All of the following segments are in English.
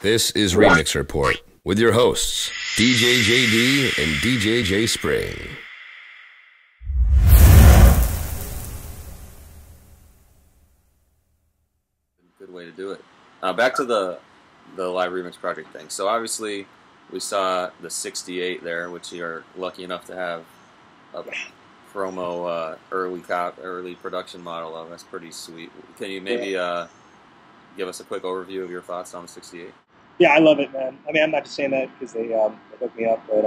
This is Remix Report with your hosts, DJ JD and DJ J Spring. Good way to do it. Back to the live remix project thing. So obviously we saw the 68 there, which you're lucky enough to have a promo early production model of. That's pretty sweet. Can you maybe give us a quick overview of your thoughts on the 68? Yeah, I love it, man. I mean, I'm not just saying that because they hooked me up, but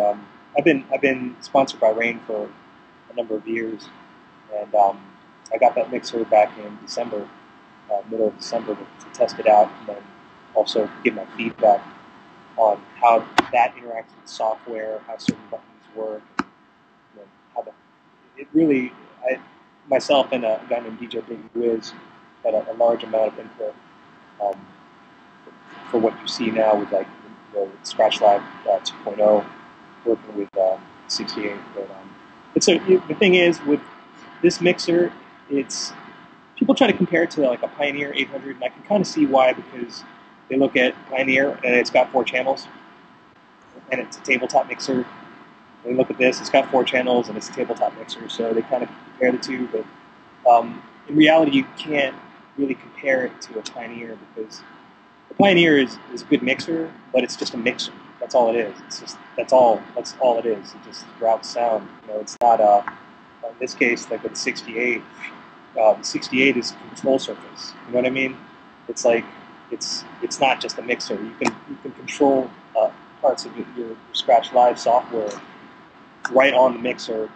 I've been sponsored by Rane for a number of years, and I got that mixer back in December, middle of December, to test it out, and then also give my feedback on how that interacts with software, how certain buttons work, you know, how it really. Myself and a guy named DJ Big Wiz had a large amount of input. For what you see now with like Scratch Live 2.0, working with 68. But the thing is with this mixer, it's people try to compare it to like a Pioneer 800, and I can kind of see why, because they look at Pioneer and it's got 4 channels, and it's a tabletop mixer. They look at this, it's got 4 channels, and it's a tabletop mixer, so they kind of compare the two. But in reality, you can't really compare it to a Pioneer, because the Pioneer is a good mixer, but it's just a mixer. That's all it is. It's just that's all it is. It just routes sound. You know, it's not in this case, like with the 68. The 68 is a control surface. You know what I mean? It's like it's not just a mixer. You can control parts of your Scratch Live software right on the mixer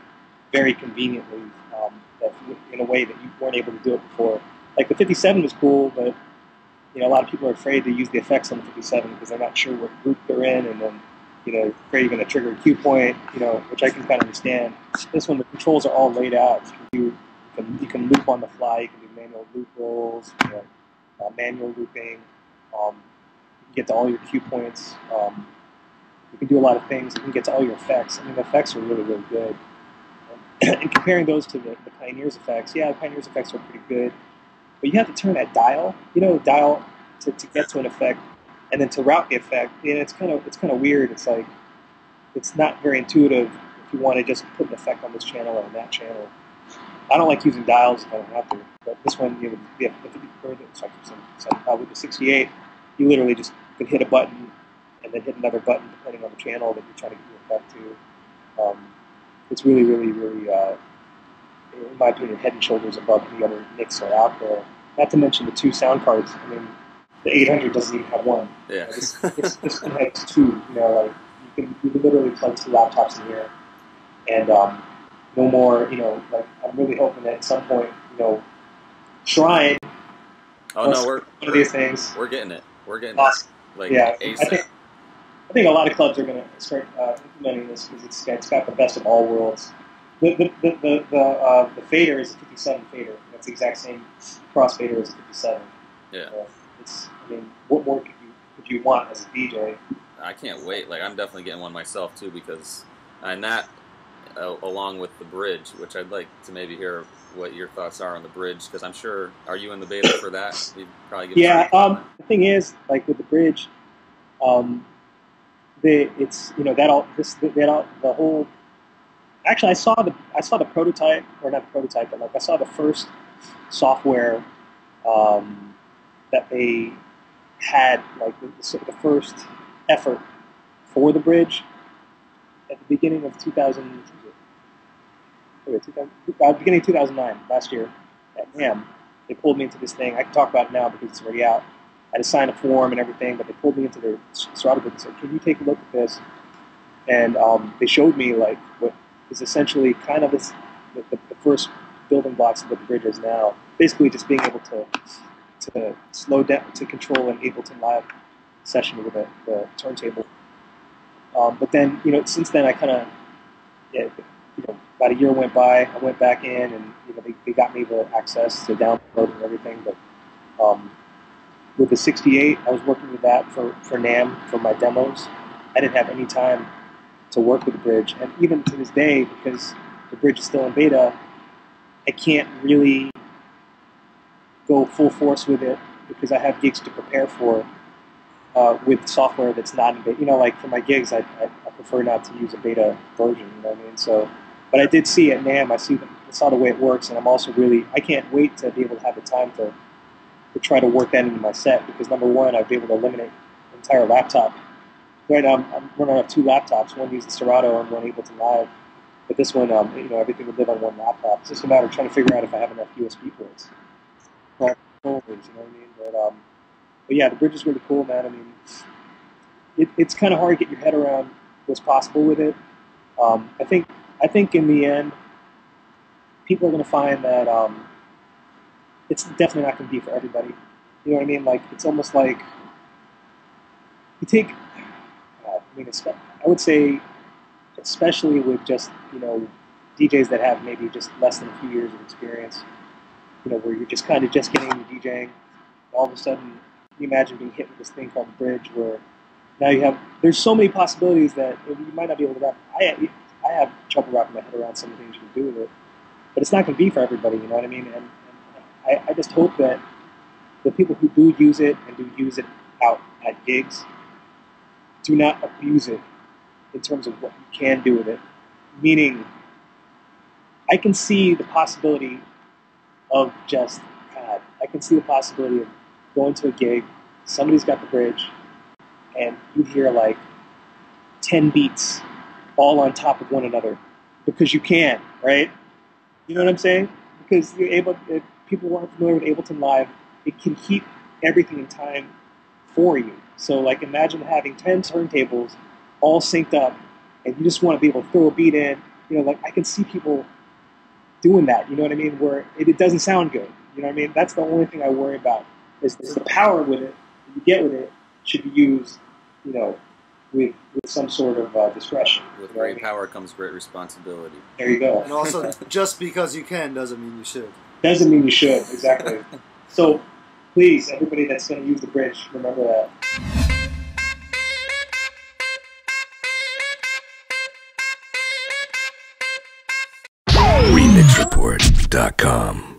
very conveniently, in a way that you weren't able to do it before. Like the 57 was cool, but you know, a lot of people are afraid to use the effects on the 57 because they're not sure what group they're in, and then, you know, afraid you're going to trigger a cue point, you know, which I can kind of understand. This one, the controls are all laid out. You can loop on the fly. You can do manual loop rolls, you know, manual looping. You can get to all your cue points. You can do a lot of things. You can get to all your effects. I mean, the effects are really, really good. And comparing those to the Pioneer's effects, yeah, the Pioneer's effects are pretty good. But you have to turn that dial, you know, dial to get to an effect, and then to route the effect. And it's kind of weird. It's like it's not very intuitive if you want to just put an effect on this channel or on that channel. I don't like using dials if I don't have to. But this one, you know, with the 68, you literally just can hit a button and then hit another button depending on the channel that you're trying to give the effect to. It's really, really, really. In my opinion, head and shoulders above any other mixer out there. Not to mention the 2 sound cards. I mean, the 800 doesn't even have one. Yeah. This one has 2. You know, like you can literally plug 2 laptops in here, and no more. You know, like I'm really hoping that at some point, you know, Shrine. Oh no, we're one of these things. We're getting it. We're getting awesome. it. Like yeah, ASAP. I think a lot of clubs are going to start implementing this because it's got the best of all worlds. The fader is a 57 fader. That's the exact same cross fader as a 57. Yeah. I mean, what more could you want as a DJ? I can't wait. Like, I'm definitely getting one myself too, because and that along with the bridge, which I'd like to maybe hear what your thoughts are on the bridge, because I'm sure, are you in the beta for that? You'd probably give the thing is, like with the bridge, it's, you know, the whole. Actually, I saw the prototype, or not the prototype, but like I saw the first software that they had, like the first effort for the bridge at the beginning of beginning of 2009, last year at NAMM. They pulled me into this thing. I can talk about it now because it's already out. I had to sign a form and everything, but they pulled me into their throttle book and said, "Can you take a look at this?" And they showed me like what is essentially kind of the first building blocks of what the bridge is now. Basically, just being able to slow down, to control an Ableton Live session with the turntable. But then, you know, since then, I kind of, you know, about a year went by. I went back in, and you know, they got me the access to download and everything. But with the 68, I was working with that for NAMM for my demos. I didn't have any time to work with the bridge, and even to this day, because the bridge is still in beta, I can't really go full force with it because I have gigs to prepare for with software that's not in beta. You know, like for my gigs, I prefer not to use a beta version. You know what I mean? So, but I did see at NAMM, I saw the way it works, and I'm also I can't wait to be able to have the time to try to work that into my set, because number one, I'd be able to eliminate the entire laptop. Right now, I'm running off 2 laptops. One uses Serato and one Ableton Live. But this one, you know, everything would live on one laptop. It's just a matter of trying to figure out if I have enough USB ports. You know what I mean? But yeah, the bridge is really cool, man. I mean, it's kind of hard to get your head around what's possible with it. I think in the end, people are going to find that it's definitely not going to be for everybody. You know what I mean? Like, it's almost like you take, I mean, I would say, especially with just, you know, DJs that have maybe just less than a few years of experience, you know, where you're just kind of just getting into DJing, and all of a sudden, you imagine being hit with this thing called the bridge, where now there's so many possibilities that you might not be able to wrap. I have trouble wrapping my head around some of the things you can do with it, but it's not going to be for everybody, you know what I mean? And I just hope that the people who do use it and do use it out at gigs do not abuse it in terms of what you can do with it. Meaning, I can see the possibility of just, God, I can see the possibility of going to a gig, somebody's got the bridge, and you hear like 10 beats all on top of one another, because you can, right? You know what I'm saying? Because if people aren't familiar with Ableton Live, it can keep everything in time for you. So like, imagine having 10 turntables all synced up, and you just want to be able to throw a beat in. You know, like, I can see people doing that, you know what I mean, where it doesn't sound good. You know what I mean? That's the only thing I worry about, is the power with it that you get with it should be used, you know, with some sort of discretion. With great power comes great responsibility. There you go. And also, just because you can doesn't mean you should. Doesn't mean you should, exactly. So, please, everybody that's going to use the bridge, remember that. Remixreport.com